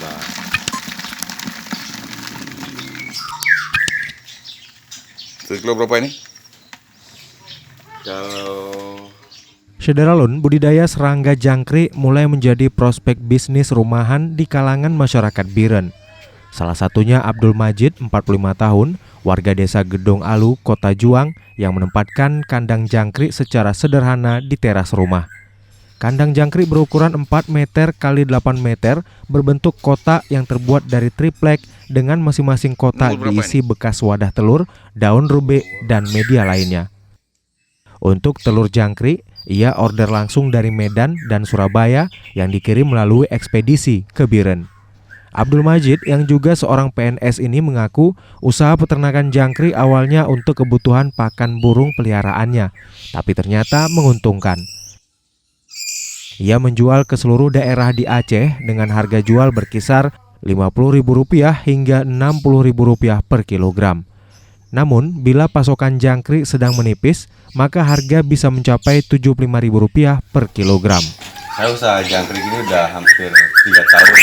tambah. Kilo berapa ini? Kalau Sederalun, budidaya serangga jangkrik mulai menjadi prospek bisnis rumahan di kalangan masyarakat Biren. Salah satunya Abdul Majid, 45 tahun, warga desa Gedong Alu, Kota Juang, yang menempatkan kandang jangkrik secara sederhana di teras rumah. Kandang jangkrik berukuran 4 meter x 8 meter berbentuk kotak yang terbuat dari triplek dengan masing-masing kotak diisi bekas wadah telur, daun rube, dan media lainnya. Untuk telur jangkrik, ia order langsung dari Medan dan Surabaya yang dikirim melalui ekspedisi ke Biren. Abdul Majid yang juga seorang PNS ini mengaku usaha peternakan jangkrik awalnya untuk kebutuhan pakan burung peliharaannya, tapi ternyata menguntungkan. Ia menjual ke seluruh daerah di Aceh dengan harga jual berkisar Rp50.000 hingga Rp60.000 per kilogram. Namun, bila pasokan jangkrik sedang menipis, maka harga bisa mencapai Rp75.000 per kilogram. saya usaha jangkrik ini udah hampir 3 tahun.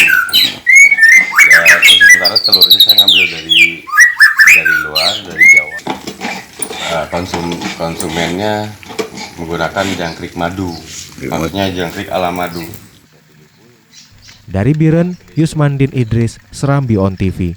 Ya, sementara telurnya saya ngambil dari luar, dari Jawa. Konsumennya menggunakan jangkrik madu, maksudnya jangkrik ala madu. Dari Biren, Yusmandin Idris, Serambi On TV.